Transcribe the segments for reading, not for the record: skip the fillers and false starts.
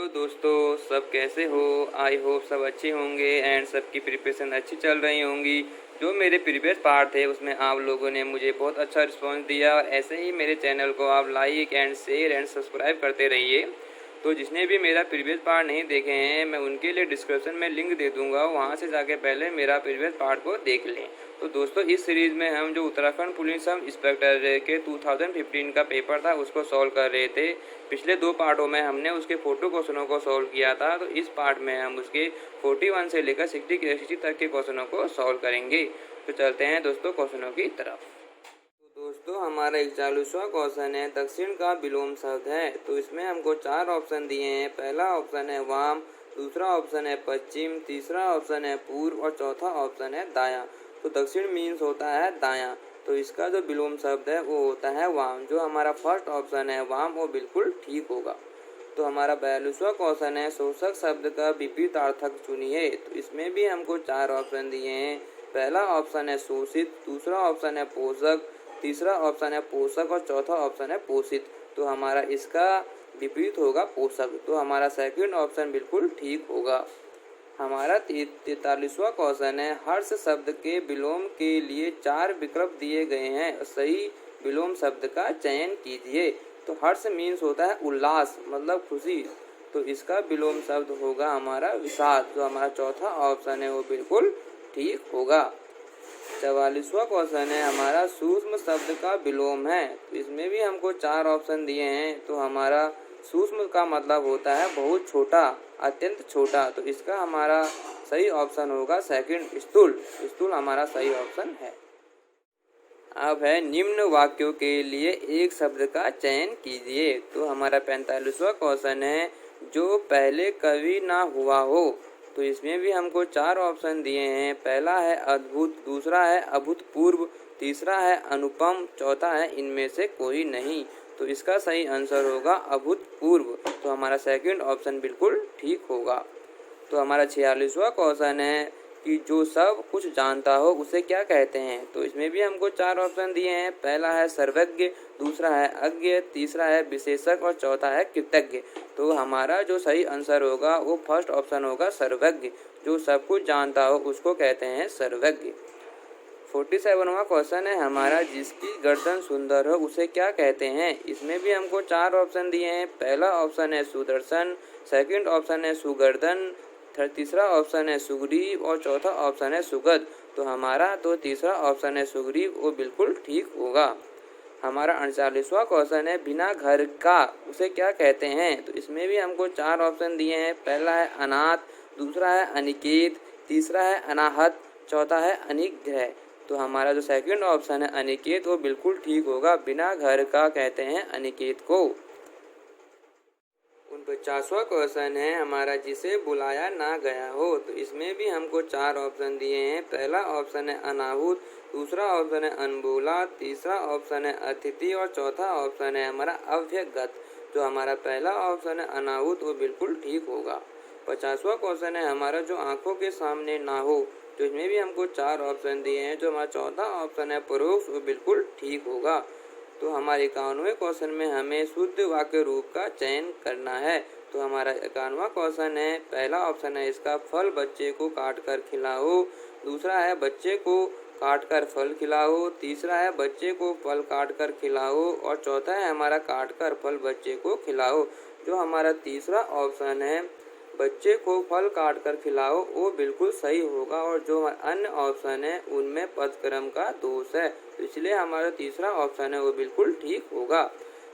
दोस्तों, सब कैसे हो? आई होप सब अच्छे होंगे एंड सबकी प्रिपरेशन अच्छी चल रही होंगी। जो मेरे प्रीवियस पार्ट थे उसमें आप लोगों ने मुझे बहुत अच्छा रिस्पांस दिया और ऐसे ही मेरे चैनल को आप like and share and subscribe करते रहिए। तो जिसने भी मेरा प्रीवियस पार्ट नहीं देखे हैं मैं उनके लिए डिस्क्रिप्शन में लिंक दे दूंगा, वहाँ से जाके पहले मेरा प्रीवियस पार्ट को देख लें। तो दोस्तों, इस सीरीज़ में हम जो उत्तराखंड पुलिस सब इंस्पेक्टर के 2015 का पेपर था उसको सॉल्व कर रहे थे। पिछले 2 पार्टों में हमने उसके फोटो क्वेश्चनों को सॉल्व किया था, तो इस पार्ट में हम उसके 41 से लेकर 60 तक के क्वेश्चनों को सॉल्व करेंगे। तो चलते हैं दोस्तों क्वेश्चनों की तरफ। तो दोस्तों, हमारा 41वां क्वेश्चन है दक्षिण का विलोम शब्द है। तो इसमें हमको 4 ऑप्शन दिए हैं। पहला ऑप्शन है वाम, दूसरा ऑप्शन है पश्चिम, तीसरा ऑप्शन है पूर्व और चौथा ऑप्शन है दायां। तो दक्षिण मीन्स होता है दायां, तो इसका जो विलोम शब्द है वो होता है वाम। जो हमारा फर्स्ट ऑप्शन है वाम वो बिल्कुल ठीक होगा। तो हमारा 42वां क्वेश्चन है शोषक शब्द का विपरीतार्थक चुनिए। तो इसमें भी हमको 4 ऑप्शन दिए हैं। पहला ऑप्शन है शोषित, दूसरा ऑप्शन है पोषक, तीसरा ऑप्शन है पोषक और चौथा ऑप्शन है पोषित। तो हमारा इसका विपरीत होगा पोषक। तो हमारा सेकंड ऑप्शन बिल्कुल ठीक होगा। हमारा 43वां क्वेश्चन है हर्ष शब्द के विलोम के लिए 4 विकल्प दिए गए हैं, सही विलोम शब्द का चयन कीजिए। तो हर्ष मीन्स होता है उल्लास, मतलब खुशी। तो इसका विलोम शब्द होगा हमारा विषाद। जो हमारा चौथा ऑप्शन है वो बिल्कुल ठीक होगा। 44वां क्वेश्चन है हमारा सूक्ष्म शब्द का विलोम है। तो इसमें भी हमको 4 ऑप्शन दिए हैं। तो हमारा सूक्ष्म का मतलब होता है बहुत छोटा, अत्यंत छोटा। तो इसका हमारा सही ऑप्शन होगा सेकंड स्थूल। स्थूल हमारा सही ऑप्शन है। अब है निम्न वाक्यों के लिए एक शब्द का चयन कीजिए। तो हमारा 45वां क्वेश्चन है जो पहले कभी ना हुआ हो। तो इसमें भी हमको 4 ऑप्शन दिए हैं। पहला है अद्भुत, दूसरा है अभूतपूर्व, तीसरा है अनुपम, चौथा है इनमें से कोई नहीं। तो इसका सही आंसर होगा अभूतपूर्व। तो हमारा सेकंड ऑप्शन बिल्कुल ठीक होगा। तो हमारा 46वां क्वेश्चन है कि जो सब कुछ जानता हो उसे क्या कहते हैं। तो इसमें भी हमको 4 ऑप्शन दिए हैं। पहला है सर्वज्ञ, दूसरा है अज्ञ, तीसरा है विशेषज्ञ और चौथा है कृतज्ञ। तो हमारा जो सही आंसर होगा वो फर्स्ट ऑप्शन होगा सर्वज्ञ। जो सब कुछ जानता हो उसको कहते हैं सर्वज्ञ। 47वां क्वेश्चन है हमारा जिसकी गर्दन सुंदर हो उसे क्या कहते हैं। इसमें भी हमको 4 ऑप्शन दिए हैं। पहला ऑप्शन है सुदर्शन, सेकंड ऑप्शन है सुगर्दन, तीसरा ऑप्शन है सुग्रीव और चौथा ऑप्शन है सुगध। तो हमारा तो तीसरा ऑप्शन है सुग्रीव, वो बिल्कुल ठीक होगा। हमारा 48वां क्वेश्चन है बिना घर का उसे क्या कहते हैं। तो इसमें भी हमको 4 ऑप्शन दिए हैं। पहला है अनाथ, दूसरा है अनिकेत, तीसरा है अनाहत, चौथा है अनिग्रह। तो हमारा जो सेकंड ऑप्शन है अनिकेत वो बिल्कुल ठीक होगा। बिना घर का कहते हैं अनिकेत को। 49वां क्वेश्चन है हमारा जिसे बुलाया ना गया हो। तो इसमें भी हमको 4 ऑप्शन दिए हैं। पहला ऑप्शन है अनाहुत, दूसरा ऑप्शन है अनबोला, तीसरा ऑप्शन है अतिथि और चौथा ऑप्शन है हमारा अव्यगत। जो हमारा पहला ऑप्शन है अनाहुत वो बिल्कुल ठीक होगा। 50वां क्वेश्चन है हमारा जो आंखों के सामने ना हो। तो इसमें भी हमको 4 ऑप्शन दिए हैं। जो हमारा चौथा ऑप्शन है परोक्ष वो बिल्कुल ठीक होगा। तो हमारे 51वें क्वेश्चन में हमें शुद्ध वाक्य रूप का चयन करना है। तो हमारा 51वां क्वेश्चन है पहला ऑप्शन है इसका फल बच्चे को काट कर खिलाओ, दूसरा है बच्चे को काट कर फल खिलाओ, तीसरा है बच्चे को फल काट कर खिलाओ और चौथा है हमारा काट कर फल बच्चे को खिलाओ। जो हमारा तीसरा ऑप्शन है बच्चे को फल काट कर खिलाओ वो बिल्कुल सही होगा। और जो अन्य ऑप्शन है उनमें पदक्रम का दोष है, तो इसलिए हमारा तीसरा ऑप्शन है वो बिल्कुल ठीक होगा।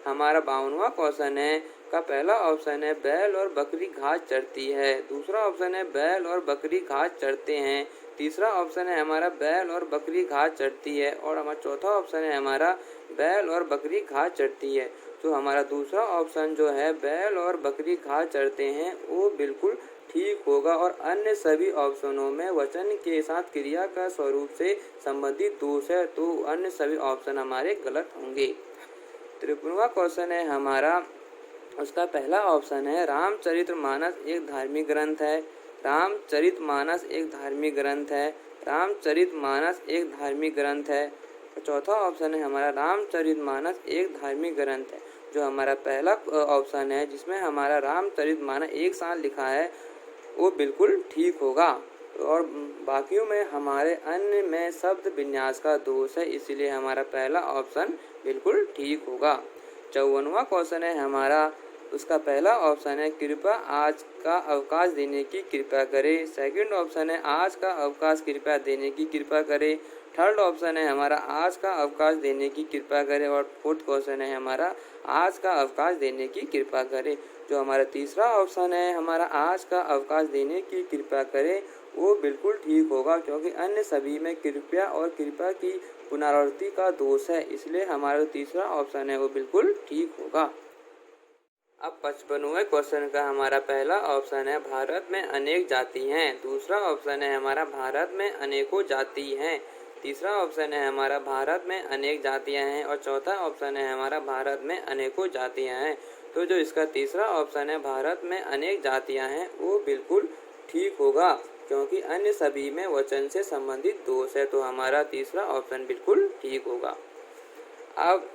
हमारा 52वां क्वेश्चन है का पहला ऑप्शन है बैल और बकरी घास चरती है, दूसरा ऑप्शन है बैल और बकरी घास चरते हैं, तीसरा ऑप्शन है हमारा बैल और बकरी घास चरती है और हमारा चौथा ऑप्शन है हमारा बैल और बकरी घास चरती है। तो हमारा दूसरा ऑप्शन जो है बैल और बकरी घास चरते हैं वो बिल्कुल ठीक होगा। और अन्य सभी ऑप्शनों में वचन के साथ क्रिया का स्वरूप से संबंधित दोष है, तो अन्य सभी ऑप्शन हमारे गलत होंगे। 53वां क्वेश्चन है हमारा उसका पहला ऑप्शन है रामचरितमानस एक धार्मिक ग्रंथ है, रामचरितमानस एक धार्मिक ग्रंथ है, रामचरितमानस एक धार्मिक ग्रंथ है। चौथा ऑप्शन है हमारा रामचरितमानस एक धार्मिक ग्रंथ है। जो हमारा पहला ऑप्शन है जिसमें हमारा रामचरितमानस एक साथ लिखा है वो बिल्कुल ठीक होगा। और बाकियों में हमारे अन्य में शब्द विन्यास का दोष है, इसलिए हमारा पहला ऑप्शन बिल्कुल ठीक होगा। 54वां क्वेश्चन है हमारा, उसका पहला ऑप्शन है कृपया आज का अवकाश देने की कृपा करें। सेकंड ऑप्शन है आज का अवकाश कृपया देने की कृपा करें। थर्ड ऑप्शन है हमारा आज का अवकाश देने की कृपा करें। और फोर्थ क्वेश्चन है हमारा आज का अवकाश देने की कृपा करें। जो हमारा तीसरा ऑप्शन है हमारा आज का अवकाश देने की कृपा करें वो बिल्कुल ठीक होगा, क्योंकि अन्य सभी में कृपया और कृपा की पुनरावृत्ति का दोष है, इसलिए हमारा जो तीसरा ऑप्शन है वो बिल्कुल ठीक होगा। अब 55वें क्वेश्चन का हमारा पहला ऑप्शन है भारत में अनेक जाति हैं। दूसरा ऑप्शन है हमारा भारत में अनेकों जाति हैं। तीसरा ऑप्शन है हमारा भारत में अनेक जातियां हैं। और चौथा ऑप्शन है हमारा भारत में अनेकों जातियां हैं। तो जो इसका तीसरा ऑप्शन है भारत में अनेक जातियां हैं वो बिल्कुल ठीक होगा, क्योंकि अन्य सभी में वचन से संबंधित दोष है। तो हमारा तीसरा ऑप्शन बिल्कुल ठीक होगा। अब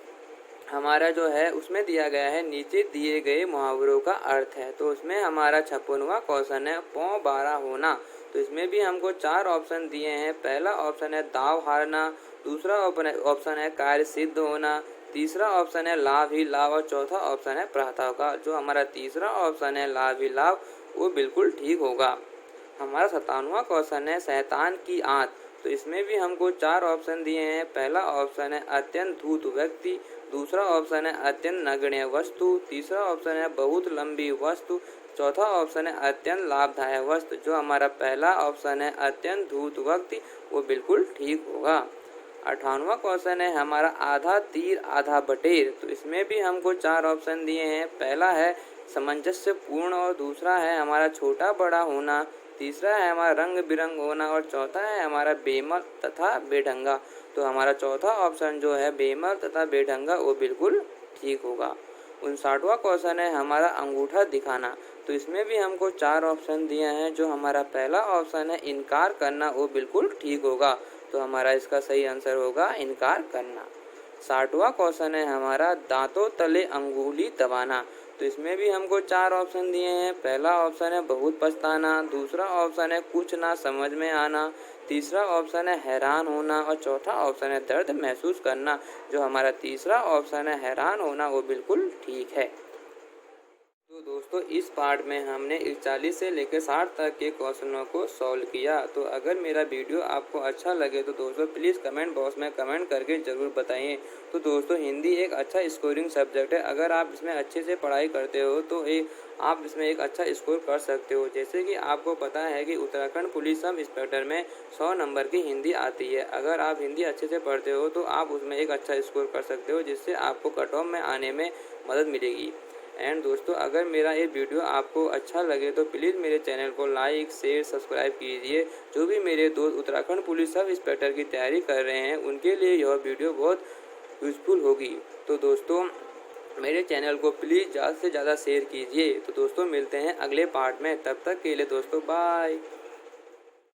हमारा जो है उसमें दिया गया है नीचे दिए गए मुहावरों का अर्थ है। तो उसमें हमारा 56वां क्वेश्चन है पौ बारह होना। तो इसमें भी हमको 4 ऑप्शन दिए हैं। पहला ऑप्शन है दाव हारना, दूसरा ऑप्शन है कार्य सिद्ध होना, तीसरा ऑप्शन है लाभ ही लाभ और चौथा ऑप्शन है प्रातः का। जो हमारा तीसरा ऑप्शन है लाभ ही लाभ वो बिल्कुल ठीक होगा। हमारा 57वां क्वेश्चन है शैतान की आंत। तो इसमें भी हमको 4 ऑप्शन दिए हैं। पहला ऑप्शन है अत्यंत धूर्त व्यक्ति, दूसरा ऑप्शन है अत्यंत नगण्य वस्तु, तीसरा ऑप्शन है बहुत लंबी वस्तु, चौथा ऑप्शन है अत्यंत लाभदायक वस्तु। जो हमारा पहला ऑप्शन है अत्यंत धूर्त व्यक्ति वो बिल्कुल ठीक होगा। 58वां क्वेश्चन है हमारा आधा तीर आधा बटेर। तो इसमें भी हमको 4 ऑप्शन दिए हैं। पहला है सामंजस्य पूर्ण और दूसरा है हमारा छोटा बड़ा होना, तीसरा है हमारा रंग बिरंग होना और चौथा है हमारा बेमल तथा बेढंगा। तो हमारा चौथा ऑप्शन जो है बेमल तथा बेढंगा वो बिल्कुल ठीक होगा। 59वां क्वेश्चन है हमारा अंगूठा दिखाना। तो इसमें भी हमको 4 ऑप्शन दिए हैं। जो हमारा पहला ऑप्शन है इनकार करना वो बिल्कुल ठीक होगा। तो हमारा इसका सही आंसर होगा इनकार करना। 60वां क्वेश्चन है हमारा दांतों तले अंगुली दबाना। तो इसमें भी हमको 4 ऑप्शन दिए हैं। पहला ऑप्शन है बहुत पछताना, दूसरा ऑप्शन है कुछ ना समझ में आना, तीसरा ऑप्शन है हैरान होना और चौथा ऑप्शन है दर्द महसूस करना। जो हमारा तीसरा ऑप्शन है हैरान होना वो बिल्कुल ठीक है। तो दोस्तों इस पार्ट में हमने 41 से लेकर 60 तक के क्वेश्चनों को सॉल्व किया। तो अगर मेरा वीडियो आपको अच्छा लगे तो दोस्तों प्लीज़ कमेंट बॉक्स में कमेंट करके ज़रूर बताइए। तो दोस्तों हिंदी एक अच्छा स्कोरिंग सब्जेक्ट है। अगर आप इसमें अच्छे से पढ़ाई करते हो तो आप इसमें एक अच्छा स्कोर कर सकते हो। जैसे कि आपको पता है कि उत्तराखंड पुलिस सब इंस्पेक्टर में 100 नंबर की हिंदी आती है। अगर आप हिंदी अच्छे से पढ़ते हो तो आप उसमें एक अच्छा स्कोर कर सकते हो, जिससे आपको कट ऑफ में आने में मदद मिलेगी। एंड दोस्तों अगर मेरा ये वीडियो आपको अच्छा लगे तो प्लीज़ मेरे चैनल को लाइक शेयर सब्सक्राइब कीजिए। जो भी मेरे दोस्त उत्तराखंड पुलिस सब इंस्पेक्टर की तैयारी कर रहे हैं उनके लिए यह वीडियो बहुत यूज़फुल होगी। तो दोस्तों मेरे चैनल को प्लीज़ ज़्यादा से ज़्यादा शेयर कीजिए। तो दोस्तों मिलते हैं अगले पार्ट में, तब तक के लिए दोस्तों बाय।